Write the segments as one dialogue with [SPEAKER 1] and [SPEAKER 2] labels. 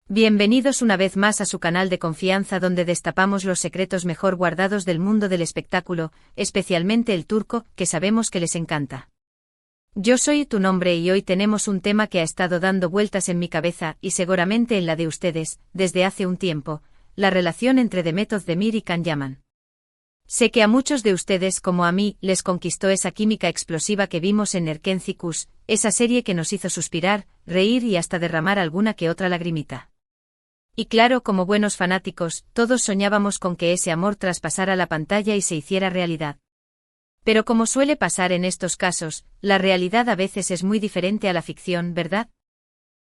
[SPEAKER 1] Bienvenidos una vez más a su canal de confianza donde destapamos los secretos mejor guardados del mundo del espectáculo, especialmente el turco, que sabemos que les encanta. Yo soy tu nombre y hoy tenemos un tema que ha estado dando vueltas en mi cabeza y seguramente en la de ustedes, desde hace un tiempo, la relación entre Demet Özdemir y Can Yaman. Sé que a muchos de ustedes como a mí les conquistó esa química explosiva que vimos en Erkenci Kuş, esa serie que nos hizo suspirar, reír y hasta derramar alguna que otra lagrimita. Y claro, como buenos fanáticos, todos soñábamos con que ese amor traspasara la pantalla y se hiciera realidad. Pero como suele pasar en estos casos, la realidad a veces es muy diferente a la ficción, ¿verdad?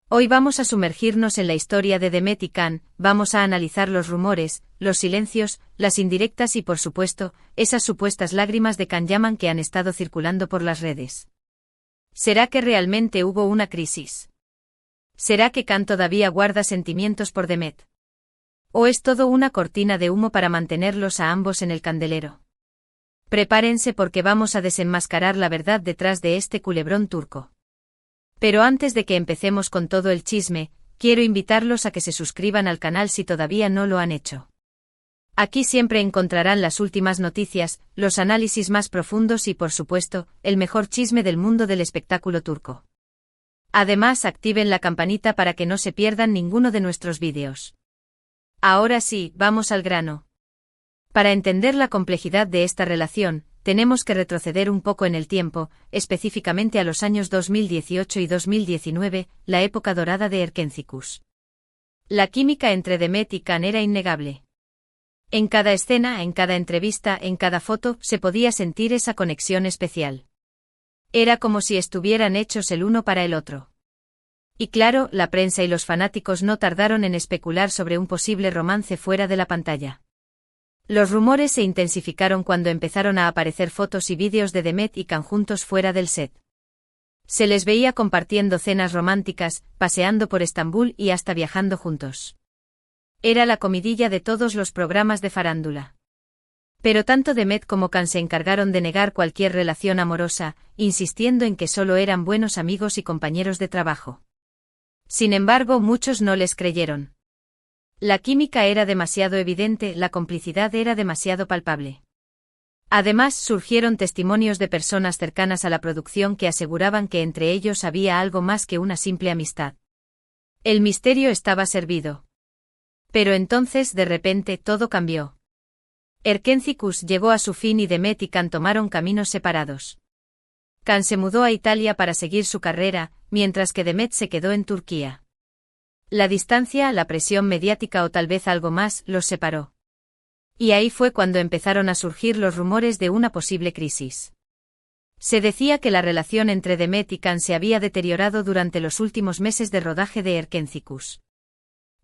[SPEAKER 1] Hoy vamos a sumergirnos en la historia de Demet y Can, vamos a analizar los rumores, los silencios, las indirectas y por supuesto, esas supuestas lágrimas de Can Yaman que han estado circulando por las redes. ¿Será que realmente hubo una crisis? ¿Será que Can todavía guarda sentimientos por Demet? ¿O es todo una cortina de humo para mantenerlos a ambos en el candelero? Prepárense porque vamos a desenmascarar la verdad detrás de este culebrón turco. Pero antes de que empecemos con todo el chisme, quiero invitarlos a que se suscriban al canal si todavía no lo han hecho. Aquí siempre encontrarán las últimas noticias, los análisis más profundos y por supuesto, el mejor chisme del mundo del espectáculo turco. Además, activen la campanita para que no se pierdan ninguno de nuestros vídeos. Ahora sí, vamos al grano. Para entender la complejidad de esta relación, tenemos que retroceder un poco en el tiempo, específicamente a los años 2018 y 2019, la época dorada de Erkenci Kuş. La química entre Demet y Can era innegable. En cada escena, en cada entrevista, en cada foto, se podía sentir esa conexión especial. Era como si estuvieran hechos el uno para el otro. Y claro, la prensa y los fanáticos no tardaron en especular sobre un posible romance fuera de la pantalla. Los rumores se intensificaron cuando empezaron a aparecer fotos y vídeos de Demet y Can juntos fuera del set. Se les veía compartiendo cenas románticas, paseando por Estambul y hasta viajando juntos. Era la comidilla de todos los programas de farándula. Pero tanto Demet como Can se encargaron de negar cualquier relación amorosa, insistiendo en que solo eran buenos amigos y compañeros de trabajo. Sin embargo, muchos no les creyeron. La química era demasiado evidente, la complicidad era demasiado palpable. Además, surgieron testimonios de personas cercanas a la producción que aseguraban que entre ellos había algo más que una simple amistad. El misterio estaba servido. Pero entonces, de repente, todo cambió. Erkenci Kuş llegó a su fin y Demet y Can tomaron caminos separados. Can se mudó a Italia para seguir su carrera, mientras que Demet se quedó en Turquía. La distancia, la presión mediática o tal vez algo más, los separó. Y ahí fue cuando empezaron a surgir los rumores de una posible crisis. Se decía que la relación entre Demet y Can se había deteriorado durante los últimos meses de rodaje de Erkenci Kuş.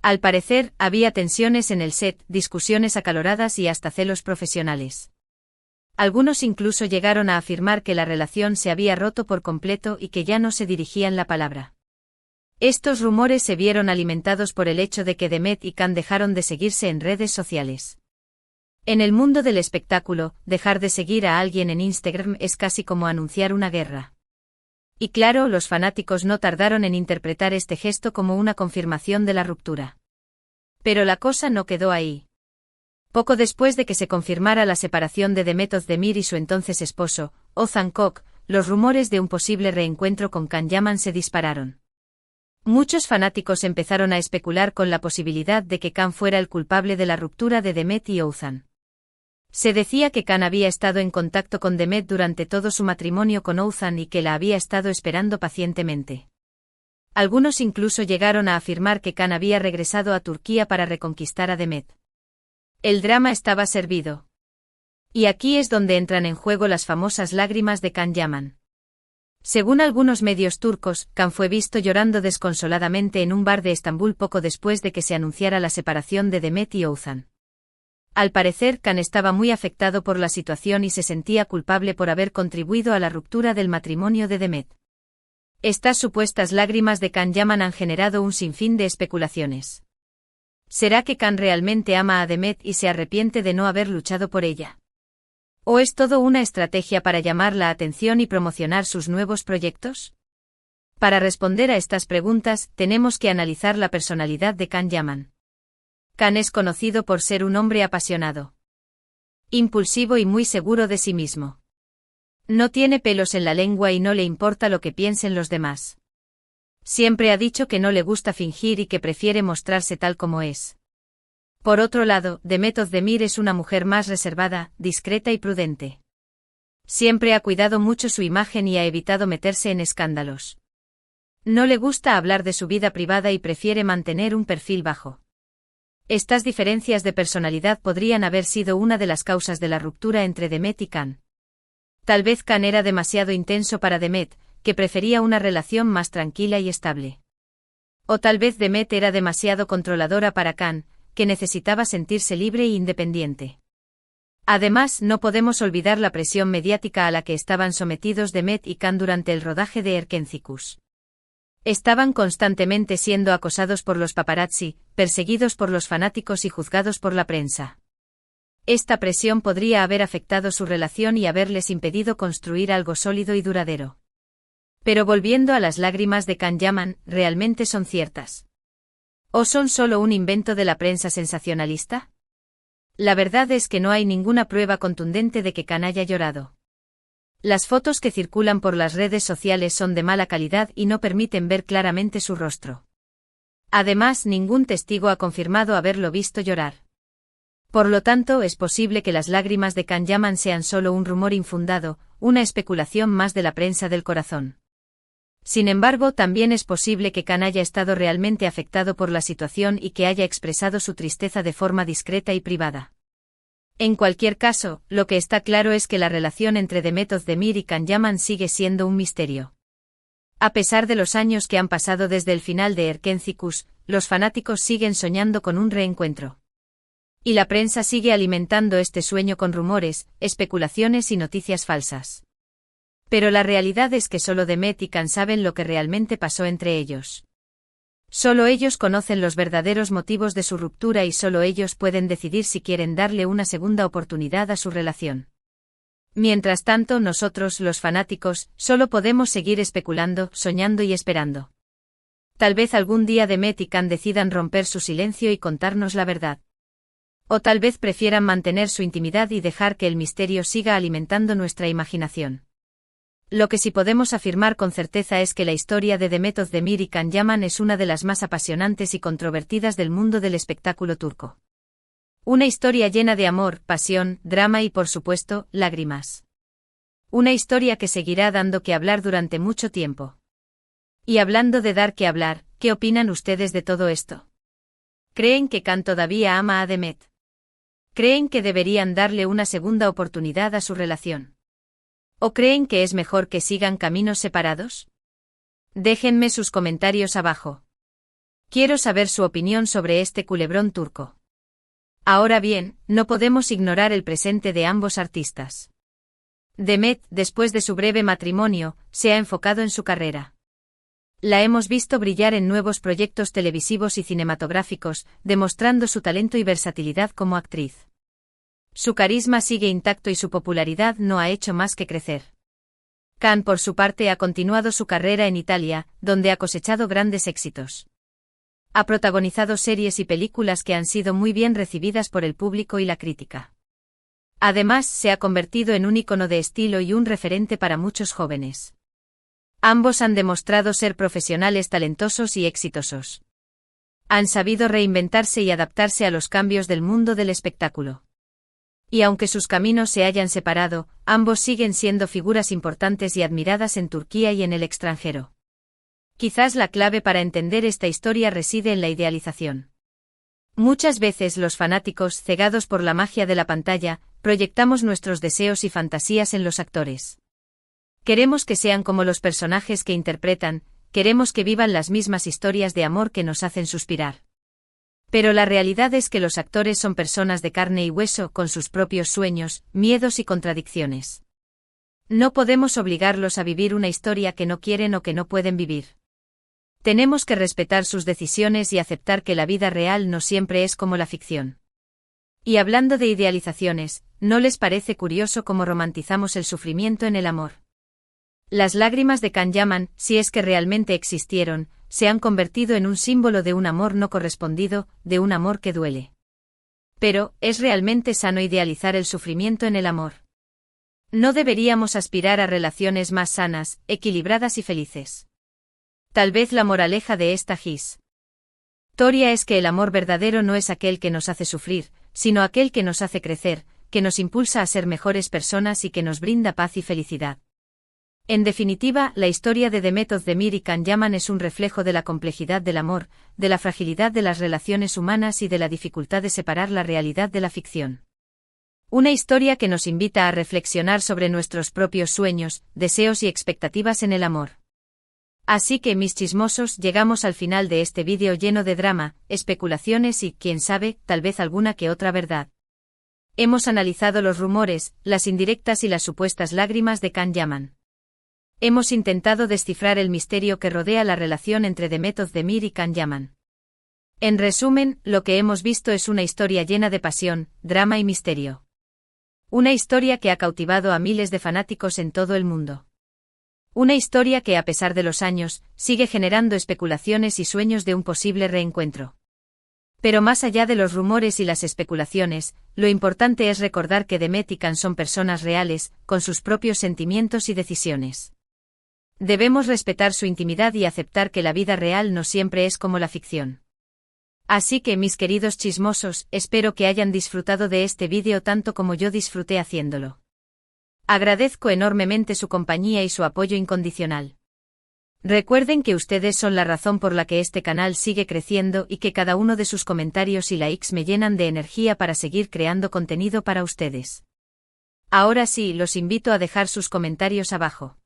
[SPEAKER 1] Al parecer, había tensiones en el set, discusiones acaloradas y hasta celos profesionales. Algunos incluso llegaron a afirmar que la relación se había roto por completo y que ya no se dirigían la palabra. Estos rumores se vieron alimentados por el hecho de que Demet y Can dejaron de seguirse en redes sociales. En el mundo del espectáculo, dejar de seguir a alguien en Instagram es casi como anunciar una guerra. Y claro, los fanáticos no tardaron en interpretar este gesto como una confirmación de la ruptura. Pero la cosa no quedó ahí. Poco después de que se confirmara la separación de Demet Özdemir y su entonces esposo, Ozan Kok, los rumores de un posible reencuentro con Can Yaman se dispararon. Muchos fanáticos empezaron a especular con la posibilidad de que Can fuera el culpable de la ruptura de Demet y Ozan. Se decía que Can había estado en contacto con Demet durante todo su matrimonio con Ozan y que la había estado esperando pacientemente. Algunos incluso llegaron a afirmar que Can había regresado a Turquía para reconquistar a Demet. El drama estaba servido. Y aquí es donde entran en juego las famosas lágrimas de Can Yaman. Según algunos medios turcos, Can fue visto llorando desconsoladamente en un bar de Estambul poco después de que se anunciara la separación de Demet y Ozan. Al parecer, Can estaba muy afectado por la situación y se sentía culpable por haber contribuido a la ruptura del matrimonio de Demet. Estas supuestas lágrimas de Can Yaman han generado un sinfín de especulaciones. ¿Será que Can realmente ama a Demet y se arrepiente de no haber luchado por ella? ¿O es todo una estrategia para llamar la atención y promocionar sus nuevos proyectos? Para responder a estas preguntas, tenemos que analizar la personalidad de Can Yaman. Can es conocido por ser un hombre apasionado, impulsivo y muy seguro de sí mismo. No tiene pelos en la lengua y no le importa lo que piensen los demás. Siempre ha dicho que no le gusta fingir y que prefiere mostrarse tal como es. Por otro lado, Demet Özdemir es una mujer más reservada, discreta y prudente. Siempre ha cuidado mucho su imagen y ha evitado meterse en escándalos. No le gusta hablar de su vida privada y prefiere mantener un perfil bajo. Estas diferencias de personalidad podrían haber sido una de las causas de la ruptura entre Demet y Can. Tal vez Can era demasiado intenso para Demet, que prefería una relación más tranquila y estable. O tal vez Demet era demasiado controladora para Can, que necesitaba sentirse libre e independiente. Además, no podemos olvidar la presión mediática a la que estaban sometidos Demet y Can durante el rodaje de Erkenzicus. Estaban constantemente siendo acosados por los paparazzi, perseguidos por los fanáticos y juzgados por la prensa. Esta presión podría haber afectado su relación y haberles impedido construir algo sólido y duradero. Pero volviendo a las lágrimas de Can Yaman, ¿realmente son ciertas? ¿O son solo un invento de la prensa sensacionalista? La verdad es que no hay ninguna prueba contundente de que Can haya llorado. Las fotos que circulan por las redes sociales son de mala calidad y no permiten ver claramente su rostro. Además, ningún testigo ha confirmado haberlo visto llorar. Por lo tanto, es posible que las lágrimas de Can Yaman sean solo un rumor infundado, una especulación más de la prensa del corazón. Sin embargo, también es posible que Can haya estado realmente afectado por la situación y que haya expresado su tristeza de forma discreta y privada. En cualquier caso, lo que está claro es que la relación entre Demet Özdemir y Can Yaman sigue siendo un misterio. A pesar de los años que han pasado desde el final de Erkenzicus, los fanáticos siguen soñando con un reencuentro. Y la prensa sigue alimentando este sueño con rumores, especulaciones y noticias falsas. Pero la realidad es que solo Demet y Can saben lo que realmente pasó entre ellos. Solo ellos conocen los verdaderos motivos de su ruptura y solo ellos pueden decidir si quieren darle una segunda oportunidad a su relación. Mientras tanto, nosotros, los fanáticos, solo podemos seguir especulando, soñando y esperando. Tal vez algún día Demet y Can decidan romper su silencio y contarnos la verdad. O tal vez prefieran mantener su intimidad y dejar que el misterio siga alimentando nuestra imaginación. Lo que sí podemos afirmar con certeza es que la historia de Demet Özdemir y Can Yaman es una de las más apasionantes y controvertidas del mundo del espectáculo turco. Una historia llena de amor, pasión, drama y por supuesto, lágrimas. Una historia que seguirá dando que hablar durante mucho tiempo. Y hablando de dar que hablar, ¿qué opinan ustedes de todo esto? ¿Creen que Can todavía ama a Demet? ¿Creen que deberían darle una segunda oportunidad a su relación? ¿O creen que es mejor que sigan caminos separados? Déjenme sus comentarios abajo. Quiero saber su opinión sobre este culebrón turco. Ahora bien, no podemos ignorar el presente de ambos artistas. Demet, después de su breve matrimonio, se ha enfocado en su carrera. La hemos visto brillar en nuevos proyectos televisivos y cinematográficos, demostrando su talento y versatilidad como actriz. Su carisma sigue intacto y su popularidad no ha hecho más que crecer. Can, por su parte, ha continuado su carrera en Italia, donde ha cosechado grandes éxitos. Ha protagonizado series y películas que han sido muy bien recibidas por el público y la crítica. Además, se ha convertido en un ícono de estilo y un referente para muchos jóvenes. Ambos han demostrado ser profesionales talentosos y exitosos. Han sabido reinventarse y adaptarse a los cambios del mundo del espectáculo. Y aunque sus caminos se hayan separado, ambos siguen siendo figuras importantes y admiradas en Turquía y en el extranjero. Quizás la clave para entender esta historia reside en la idealización. Muchas veces los fanáticos, cegados por la magia de la pantalla, proyectamos nuestros deseos y fantasías en los actores. Queremos que sean como los personajes que interpretan, queremos que vivan las mismas historias de amor que nos hacen suspirar. Pero la realidad es que los actores son personas de carne y hueso con sus propios sueños, miedos y contradicciones. No podemos obligarlos a vivir una historia que no quieren o que no pueden vivir. Tenemos que respetar sus decisiones y aceptar que la vida real no siempre es como la ficción. Y hablando de idealizaciones, ¿no les parece curioso cómo romantizamos el sufrimiento en el amor? Las lágrimas de Can Yaman, si es que realmente existieron, se han convertido en un símbolo de un amor no correspondido, de un amor que duele. Pero, ¿es realmente sano idealizar el sufrimiento en el amor? ¿No deberíamos aspirar a relaciones más sanas, equilibradas y felices? Tal vez la moraleja de esta historia es que el amor verdadero no es aquel que nos hace sufrir, sino aquel que nos hace crecer, que nos impulsa a ser mejores personas y que nos brinda paz y felicidad. En definitiva, la historia de Demet Özdemir y Can Yaman es un reflejo de la complejidad del amor, de la fragilidad de las relaciones humanas y de la dificultad de separar la realidad de la ficción. Una historia que nos invita a reflexionar sobre nuestros propios sueños, deseos y expectativas en el amor. Así que, mis chismosos, llegamos al final de este vídeo lleno de drama, especulaciones y, quién sabe, tal vez alguna que otra verdad. Hemos analizado los rumores, las indirectas y las supuestas lágrimas de Can Yaman. Hemos intentado descifrar el misterio que rodea la relación entre Demet Özdemir y Can Yaman. En resumen, lo que hemos visto es una historia llena de pasión, drama y misterio. Una historia que ha cautivado a miles de fanáticos en todo el mundo. Una historia que, a pesar de los años, sigue generando especulaciones y sueños de un posible reencuentro. Pero más allá de los rumores y las especulaciones, lo importante es recordar que Demet y Can son personas reales, con sus propios sentimientos y decisiones. Debemos respetar su intimidad y aceptar que la vida real no siempre es como la ficción. Así que, mis queridos chismosos, espero que hayan disfrutado de este vídeo tanto como yo disfruté haciéndolo. Agradezco enormemente su compañía y su apoyo incondicional. Recuerden que ustedes son la razón por la que este canal sigue creciendo y que cada uno de sus comentarios y likes me llenan de energía para seguir creando contenido para ustedes. Ahora sí, los invito a dejar sus comentarios abajo.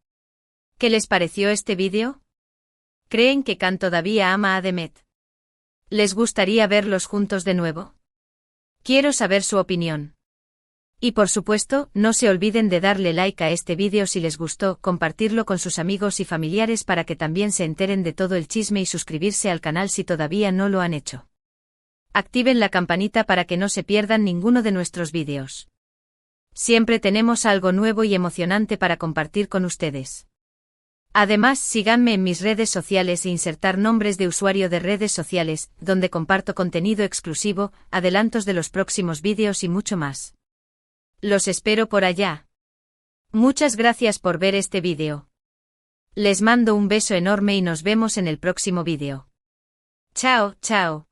[SPEAKER 1] ¿Qué les pareció este vídeo? ¿Creen que Can todavía ama a Demet? ¿Les gustaría verlos juntos de nuevo? Quiero saber su opinión. Y por supuesto, no se olviden de darle like a este vídeo si les gustó, compartirlo con sus amigos y familiares para que también se enteren de todo el chisme y suscribirse al canal si todavía no lo han hecho. Activen la campanita para que no se pierdan ninguno de nuestros vídeos. Siempre tenemos algo nuevo y emocionante para compartir con ustedes. Además, síganme en mis redes sociales e insertar nombres de usuario de redes sociales, donde comparto contenido exclusivo, adelantos de los próximos vídeos y mucho más. Los espero por allá. Muchas gracias por ver este vídeo. Les mando un beso enorme y nos vemos en el próximo vídeo. Chao, chao.